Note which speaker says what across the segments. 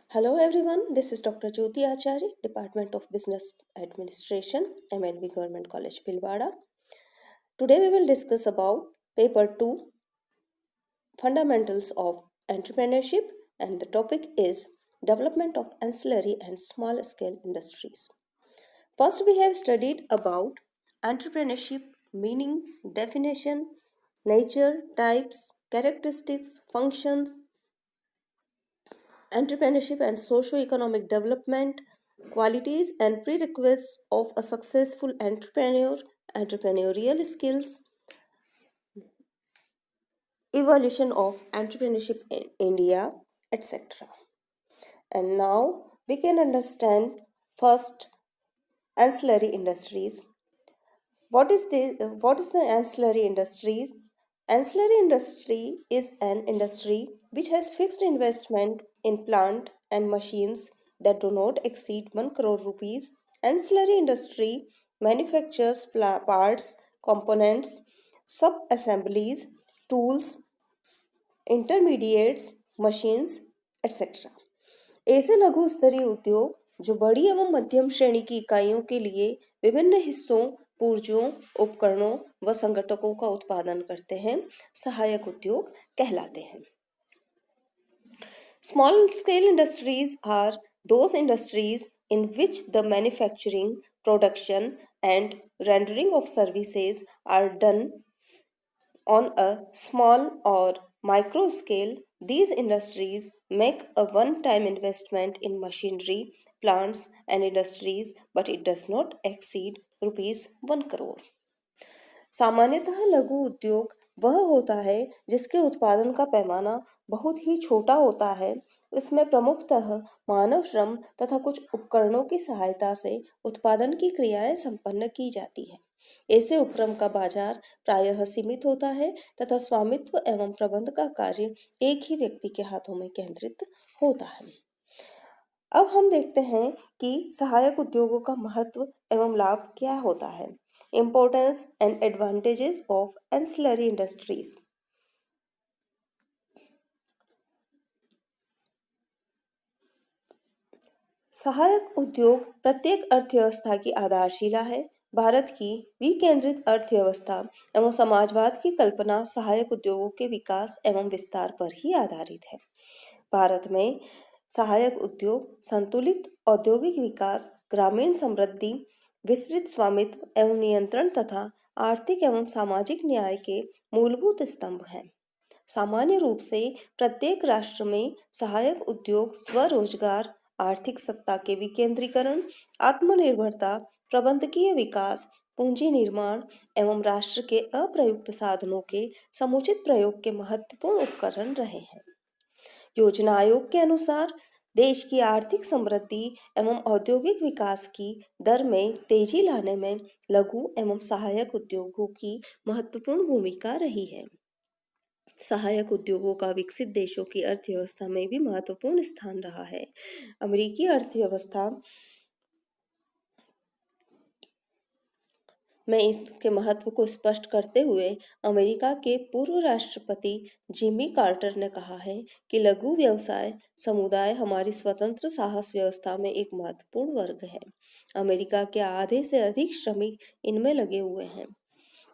Speaker 1: Hello everyone, this is Dr. Jyoti Acharya, Department of Business Administration, MLB Government College, Pilwada. Today we will discuss about Paper 2, Fundamentals of Entrepreneurship, and the topic is Development of Ancillary and Small Scale Industries. First we have studied about entrepreneurship, meaning, definition, nature, types, characteristics, functions, entrepreneurship and socio-economic development, qualities and prerequisites of a successful entrepreneur, entrepreneurial skills, evolution of entrepreneurship in India, etc. And now we can understand first ancillary industries. What is the ancillary industries? Ancillary industry is an industry which has fixed investment in plant and machines that do not exceed 1 crore rupees. Ancillary industry manufactures parts, components, sub-assemblies, tools, intermediates, machines, etc. ऐसे लघु स्तरीय उद्योग जो बड़ी एवं मध्यम श्रेणी की इकाइयों के लिए विभिन्न हिस्सों, पुर्जों, उपकरणों व संगठकों का उत्पादन करते हैं, सहायक उद्योग कहलाते हैं. Small scale industries are those industries in which the manufacturing, production and rendering of services are done on a small or micro scale. These industries make a one time investment in machinery, plants, and industries, but it does not exceed rupees 1 crore. सामान्यतः लघु उद्योग वह होता है जिसके उत्पादन का पैमाना बहुत ही छोटा होता है. इसमें प्रमुखतः मानव श्रम तथा कुछ उपकरणों की सहायता से उत्पादन की क्रियाएं संपन्न की जाती है. ऐसे उपक्रम का बाजार प्रायः सीमित होता है तथा स्वामित्व एवं प्रबंध का कार्य एक ही व्यक्ति के हाथों में केंद्रित होता है. अब हम देखते हैं कि सहायक उद्योगों का महत्व एवं लाभ क्या होता है. Importance and advantages of ancillary industries. सहायक उद्योग प्रत्येक अर्थव्यवस्था की आधारशिला है. भारत की विकेंद्रित अर्थव्यवस्था एवं समाजवाद की कल्पना सहायक उद्योगों के विकास एवं विस्तार पर ही आधारित है. भारत में सहायक उद्योग संतुलित औद्योगिक विकास, ग्रामीण समृद्धि, विस्तृत स्वामित्व एवं नियंत्रण तथा आर्थिक एवं सामाजिक न्याय के मूलभूत स्तंभ हैं. सामान्य रूप से प्रत्येक राष्ट्र में सहायक उद्योग स्वरोजगार, आर्थिक सत्ता के विकेंद्रीकरण, आत्मनिर्भरता, प्रबंधकीय विकास, पूंजी निर्माण एवं राष्ट्र के अप्रयुक्त साधनों के समुचित प्रयोग के महत्वपूर्ण उपकरण रहे हैं. योजना आयोग के अनुसार देश की आर्थिक समृद्धि एवं औद्योगिक विकास की दर में तेजी लाने में लघु एवं सहायक उद्योगों की महत्वपूर्ण भूमिका रही है. सहायक उद्योगों का विकसित देशों की अर्थव्यवस्था में भी महत्वपूर्ण स्थान रहा है. अमेरिकी अर्थव्यवस्था में इसके महत्व को स्पष्ट करते हुए अमेरिका के पूर्व राष्ट्रपति जिमी कार्टर ने कहा है कि लघु व्यवसाय समुदाय हमारी स्वतंत्र साहस व्यवस्था में एक महत्वपूर्ण वर्ग है. अमेरिका के आधे से अधिक श्रमिक इनमें लगे हुए हैं.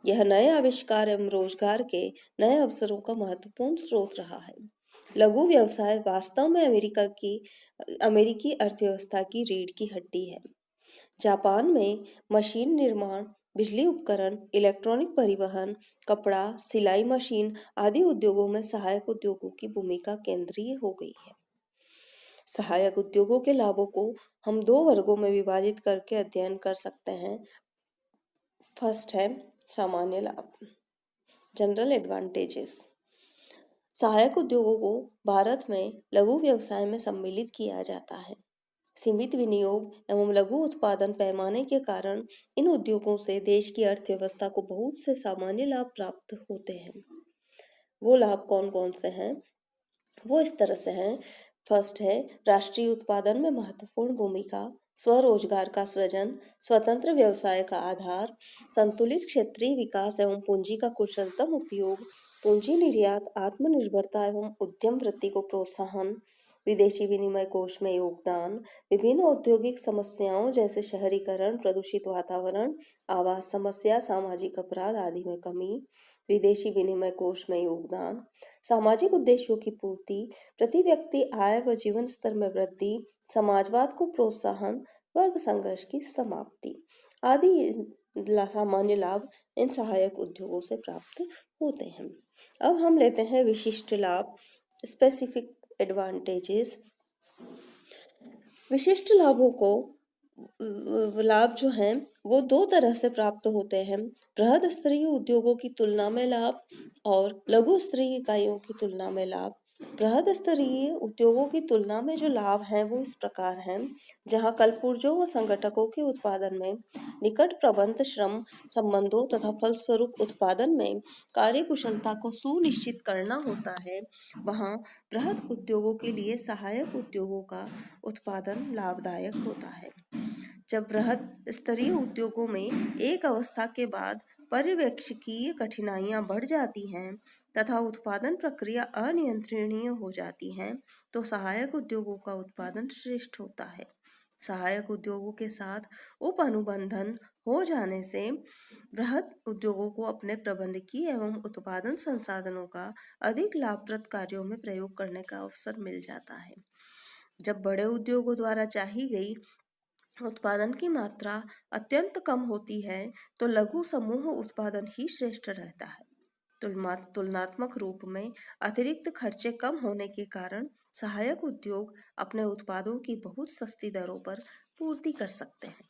Speaker 1: यह नए आविष्कार एवं रोजगार के नए अवसरों का महत्वपूर्ण स्रोत रहा है. लघु व्यवसाय वास्तव में अमेरिकी अर्थव्यवस्था की रीढ़ की हड्डी है. जापान में मशीन निर्माण, बिजली उपकरण, इलेक्ट्रॉनिक परिवहन, कपड़ा, सिलाई मशीन आदि उद्योगों में सहायक उद्योगों की भूमिका केंद्रीय हो गई है. सहायक उद्योगों के लाभों को हम दो वर्गों में विभाजित करके अध्ययन कर सकते हैं. फर्स्ट है सामान्य लाभ, जनरल एडवांटेजेस. सहायक उद्योगों को भारत में लघु व्यवसाय में सम्मिलित किया जाता है. सीमित विनियोग एवं लघु उत्पादन पैमाने के कारण इन उद्योगों से देश की अर्थव्यवस्था को बहुत से सामान्य लाभ प्राप्त होते हैं. वो लाभ कौन कौन से हैं? वो इस तरह से हैं. फर्स्ट है राष्ट्रीय उत्पादन में महत्वपूर्ण भूमिका, स्वरोजगार का सृजन, स्वतंत्र व्यवसाय का आधार, संतुलित क्षेत्रीय विकास एवं पूंजी का कुशलतम उपयोग, पूंजी निर्यात, आत्मनिर्भरता एवं उद्यम वृद्धि को प्रोत्साहन, विदेशी विनिमय कोष में योगदान विभिन्न औद्योगिक समस्याओं जैसे शहरीकरण, प्रदूषित वातावरण, आवास समस्या, सामाजिक अपराध आदि में कमी। विदेशी विनिमय कोष में योगदान सामाजिक उद्देश्यों की पूर्ति, प्रति व्यक्ति आय व जीवन स्तर में वृद्धि, समाजवाद को प्रोत्साहन, वर्ग संघर्ष की समाप्ति आदि सामान्य लाभ इन सहायक उद्योगों से प्राप्त होते हैं। अब हम लेते हैं विशिष्ट लाभ, स्पेसिफिक एडवांटेजेस। विशिष्ट लाभों को लाभ जो हैं वो दो तरह से प्राप्त होते हैं, बृहद स्तरीय उद्योगों की तुलना में लाभ और लघु स्तरीय इकाइयों की तुलना में लाभ। बृहद स्तरीय उद्योगों की तुलना में जो लाभ हैं वो इस प्रकार हैं, जहां कलपुर्जों व संगठकों के उत्पादन में निकट प्रबंध श्रम संबंधों तथा फलस्वरूप उत्पादन में कार्य कुशलता को सुनिश्चित करना होता है, वहां बृहद उद्योगों के लिए सहायक उद्योगों का उत्पादन लाभदायक होता है। जब बृहद स्तरीय उद्योगों में एक अवस्था के बाद पर्यवेक्षकीय कठिनाइयां बढ़ जाती हैं तथा उत्पादन प्रक्रिया अनियंत्रणीय हो जाती है, तो सहायक उद्योगों का उत्पादन श्रेष्ठ होता है। सहायक उद्योगों के साथ उप अनुबंधन हो जाने से बृहद उद्योगों को अपने प्रबंधकीय एवं उत्पादन संसाधनों का अधिक लाभप्रद कार्यों में प्रयोग करने का अवसर मिल जाता है। जब बड़े उद्योगों द्वारा चाही गई उत्पादन की मात्रा अत्यंत कम होती है, तो लघु समूह उत्पादन ही श्रेष्ठ रहता है। तुलनात्मक रूप में अतिरिक्त खर्चे कम होने के कारण सहायक उद्योग अपने उत्पादों की बहुत सस्ती दरों पर पूर्ति कर सकते हैं।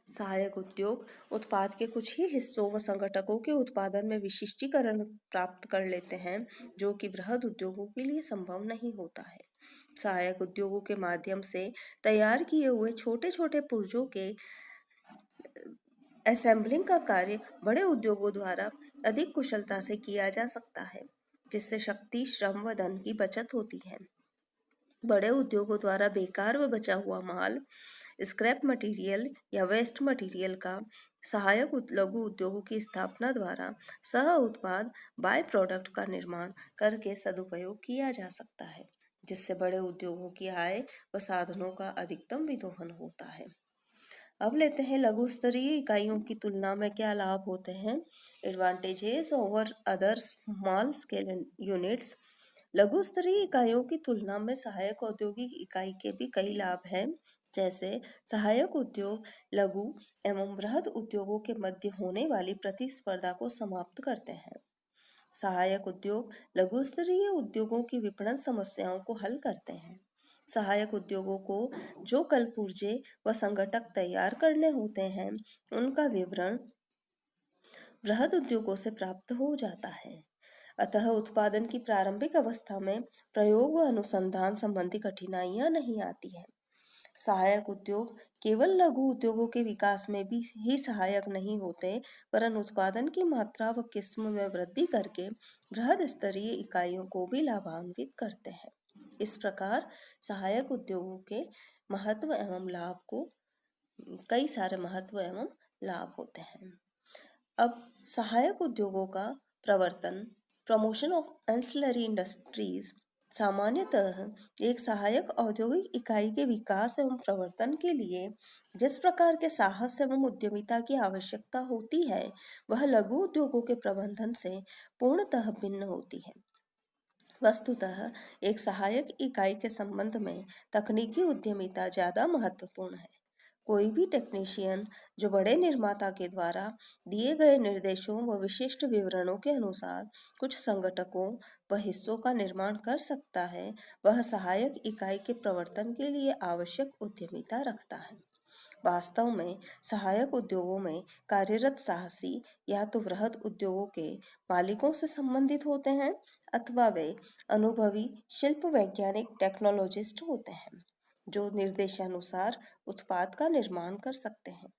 Speaker 1: सहायक उद्योग उत्पाद के कुछ ही हिस्सों व संघटकों के उत्पादन में विशिष्टीकरण प्राप्त कर लेते हैं, जो कि बृहद उद्योगों के लिए संभव नहीं होता है। सहायक उद्योगों के माध्यम से तैयार किए हुए छोटे छोटे पुर्जों के असेंबलिंग का कार्य बड़े उद्योगों द्वारा अधिक कुशलता से किया जा सकता है, जिससे शक्ति, श्रम व धन की बचत होती है। बड़े उद्योगों द्वारा बेकार व बचा हुआ माल, स्क्रैप मटेरियल या वेस्ट मटेरियल का सहायक लघु उद्योगों की स्थापना द्वारा सह उत्पाद बाय प्रोडक्ट का निर्माण करके सदुपयोग किया जा सकता है, जिससे बड़े उद्योगों की आय व साधनों का अधिकतम विदोहन होता है। अब लेते हैं लघु स्तरीय इकाइयों की तुलना में क्या लाभ होते हैं। Advantages over other small scale units. लघु स्तरीय इकाइयों की तुलना में सहायक औद्योगिक इकाई के भी कई लाभ हैं, जैसे सहायक उद्योग लघु एवं बृहद उद्योगों के मध्य होने वाली प्रतिस्पर्धा को समाप्त करते हैं। सहायक उद्योग लघु स्तरीय उद्योगों की विपणन समस्याओं को हल करते हैं। सहायक उद्योगों को जो कलपुर्जे व संगठक तैयार करने होते हैं, उनका विवरण बृहद उद्योगों से प्राप्त हो जाता है। अतः उत्पादन की प्रारंभिक अवस्था में प्रयोग व अनुसंधान संबंधी कठिनाइयां नहीं आती हैं। सहायक उद्योग केवल लघु उद्योगों के विकास में भी ही सहायक नहीं होते, वरन उत्पादन की मात्रा व किस्म में वृद्धि करके बृहद स्तरीय इकाइयों को भी लाभान्वित करते हैं। इस प्रकार सहायक उद्योगों के महत्व एवं लाभ को कई सारे महत्व एवं लाभ होते हैं। अब सहायक उद्योगों का प्रवर्तन, प्रमोशन ऑफ एंसिलरी इंडस्ट्रीज। सामान्यतः एक सहायक औद्योगिक इकाई के विकास एवं प्रवर्तन के लिए जिस प्रकार के साहस एवं उद्यमिता की आवश्यकता होती है, वह लघु उद्योगों के प्रबंधन से पूर्णतः भिन्न होती है। वस्तुतः एक सहायक इकाई के संबंध में तकनीकी उद्यमिता ज्यादा महत्वपूर्ण है। कोई भी टेक्नीशियन जो बड़े निर्माता के द्वारा दिए गए निर्देशों व विशिष्ट विवरणों के अनुसार कुछ संगठकों व हिस्सों का निर्माण कर सकता है, वह सहायक इकाई के प्रवर्तन के लिए आवश्यक उद्यमिता रखता है। वास्तव में सहायक उद्योगों में कार्यरत साहसी या तो बृहद उद्योगों के मालिकों से संबंधित होते हैं अथवा वे अनुभवी शिल्प वैज्ञानिक टेक्नोलॉजिस्ट होते हैं, जो निर्देशानुसार उत्पाद का निर्माण कर सकते हैं।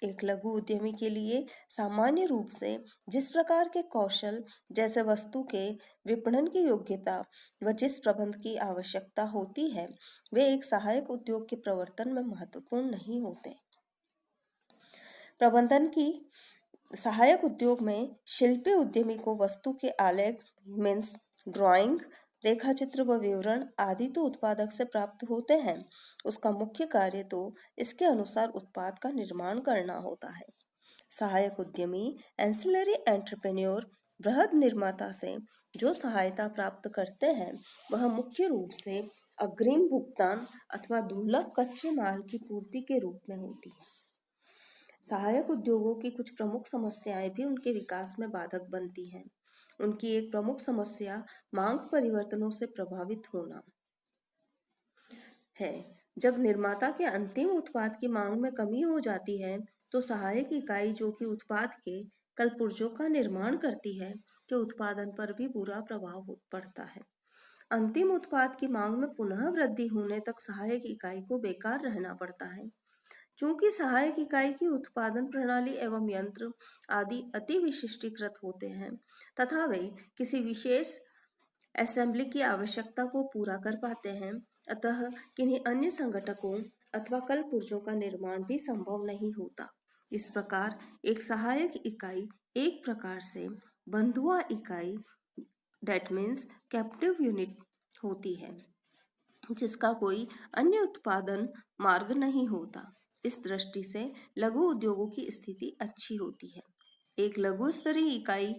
Speaker 1: एक लघु उद्यमी के लिए सामान्य रूप से जिस प्रकार के कौशल, जैसे वस्तु के विपणन की योग्यता व जिस प्रबंध की आवश्यकता होती है, वे एक सहायक उद्योग के प्रवर्तन में महत्वपूर्ण नहीं होते। प्रबंधन की सहायक उद्योग में शिल्पी उद्यमी को वस्तु के आलेख मीन्स ड्राइंग रेखाचित्र व विवरण आदि तो उत्पादक से प्राप्त होते हैं, उसका मुख्य कार्य तो इसके अनुसार उत्पाद का निर्माण करना होता है। सहायक उद्यमी एंसिलरी एंटरप्रेन्योर बृहद निर्माता से जो सहायता प्राप्त करते हैं वह मुख्य रूप से अग्रिम भुगतान अथवा दुर्लभ कच्चे माल की पूर्ति के रूप में होती है। सहायक उद्योगों की कुछ प्रमुख समस्याएं भी उनके विकास में बाधक बनती हैं। उनकी एक प्रमुख समस्या मांग परिवर्तनों से प्रभावित होना है। जब निर्माता के अंतिम उत्पाद की मांग में कमी हो जाती है तो सहायक इकाई जो कि उत्पाद के कलपुर्जों का निर्माण करती है के उत्पादन पर भी बुरा प्रभाव पड़ता है। अंतिम उत्पाद की मांग में पुनः वृद्धि होने तक सहायक इकाई को बेकार रहना पड़ता है। चूंकि सहायक इकाई की उत्पादन प्रणाली एवं यंत्र आदि अति विशिष्टीकृत होते हैं तथा वे किसी विशेष असेंबली की आवश्यकता को पूरा कर पाते हैं, अतः किन्हीं अन्य संगठकों अथवा कलपुर्जों का निर्माण भी संभव नहीं होता। इस प्रकार एक सहायक इकाई एक प्रकार से बंधुआ इकाई दैट मीन्स कैप्टिव यूनिट होती है जिसका कोई अन्य उत्पादन मार्ग नहीं होता। इस दृष्टि से लघु उद्योगों की स्थिति अच्छी होती है। एक लघु स्तरीय इकाई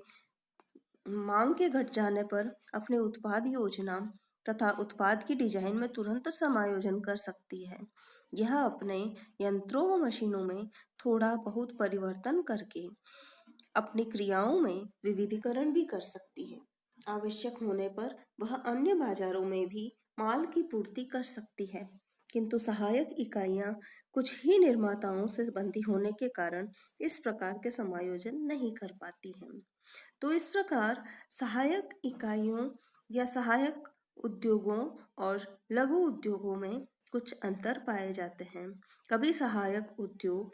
Speaker 1: मांग के घट जाने पर अपने उत्पाद योजना तथा उत्पाद की डिजाइन में तुरंत समायोजन कर सकती है। यह अपने यंत्रों व मशीनों में थोड़ा बहुत परिवर्तन करके अपनी क्रियाओं में विविधीकरण भी कर सकती है। आवश्यक होने पर वह अन्य बाजारों में भी माल की पूर्ति कर सकती है, किंतु सहायक इकाइयां कुछ ही निर्माताओं से बंधी होने के कारण इस प्रकार के समायोजन नहीं कर पाती हैं। तो इस प्रकार सहायक इकाइयों या सहायक उद्योगों और लघु उद्योगों में कुछ अंतर पाए जाते हैं। कभी सहायक उद्योग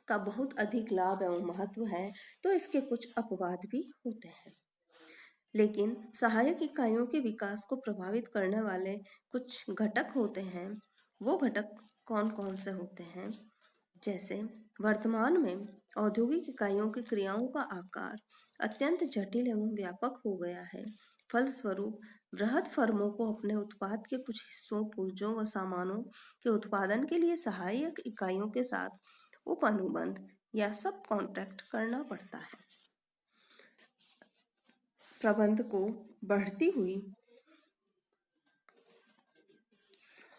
Speaker 1: का बहुत अधिक लाभ एवं महत्व है तो इसके कुछ अपवाद भी होते हैं। लेकिन सहायक इकाइयों के विकास को प्रभावित करने वाले कुछ घटक होते हैं। वो घटक कौन कौन से होते हैं? जैसे वर्तमान में औद्योगिक इकाइयों की क्रियाओं का आकार अत्यंत जटिल एवं व्यापक हो गया है। फलस्वरूप बृहद फर्मों को अपने उत्पाद के कुछ हिस्सों, पुर्जों व सामानों के उत्पादन के लिए सहायक इकाइयों के साथ उप अनुबंध या सब कॉन्ट्रैक्ट करना पड़ता है। प्रबंध को बढ़ती हुई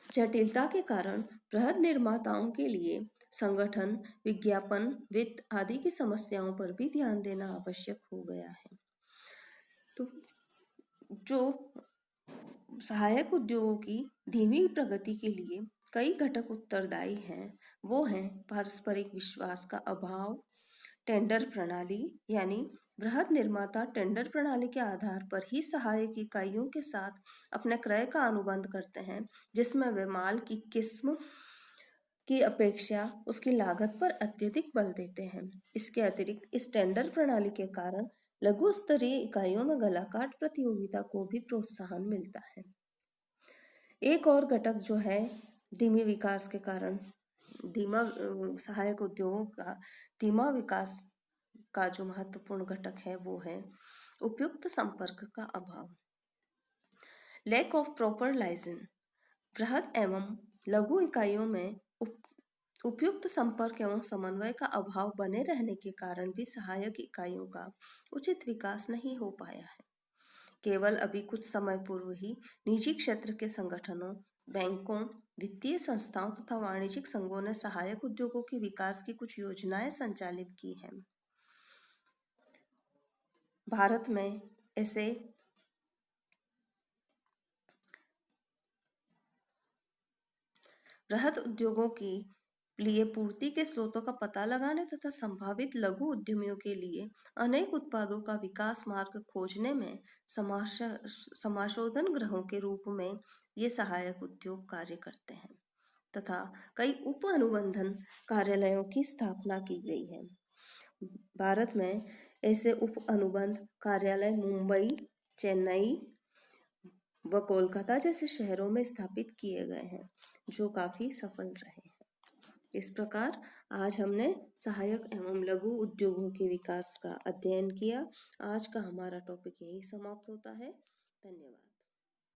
Speaker 1: जटिलता के कारण बृहद निर्माताओं के लिए संगठन, विज्ञापन, वित्त आदि की समस्याओं पर भी ध्यान देना आवश्यक हो गया है। तो जो सहायक उद्योगों की धीमी प्रगति के लिए कई घटक उत्तरदायी हैं, वो हैं पारस्परिक विश्वास का अभाव, टेंडर प्रणाली यानी बृहद निर्माता टेंडर प्रणाली के आधार पर ही सहायक इकाइयों के साथ अपने क्रय का अनुबंध करते हैं, जिसमें वे माल की किस्म की अपेक्षा उसकी लागत पर अत्यधिक बल देते हैं। इसके अतिरिक्त इस टेंडर प्रणाली के कारण लघु स्तरीय इकाइयों में गलाकाट प्रतियोगिता को भी प्रोत्साहन मिलता है। एक और घटक जो है धीमी विकास के कारण धीमा सहायक उद्योगों का धीमा विकास का जो महत्वपूर्ण घटक है वो है उपयुक्त संपर्क का अभाव, लैक ऑफ प्रॉपर लाइसेंस। बृहद एवं लघु इकाइयों में उपयुक्त संपर्क एवं समन्वय का अभाव बने रहने के कारण भी सहायक इकाइयों का उचित विकास नहीं हो पाया है। केवल अभी कुछ समय पूर्व ही निजी क्षेत्र के संगठनों, बैंकों, वित्तीय संस्थाओं तथा वाणिज्यिक संघों ने सहायक उद्योगों के विकास की कुछ योजनाएं संचालित की हैं। भारत में ऐसे बृहद उद्योगों की लिए पूर्ति के स्रोतों का पता लगाने तथा संभावित लघु उद्यमियों के लिए अनेक उत्पादों का विकास मार्ग खोजने में समाशोधन गृहों के रूप में ये सहायक उद्योग कार्य करते हैं तथा कई उप अनुबंधन कार्यालयों की स्थापना की गई है। भारत में ऐसे उप अनुबंध कार्यालय मुंबई, चेन्नई व कोलकाता जैसे शहरों में स्थापित किए गए हैं जो काफी सफल रहे हैं। इस प्रकार आज हमने सहायक एवं लघु उद्योगों के विकास का अध्ययन किया। आज का हमारा टॉपिक यही समाप्त होता है। धन्यवाद।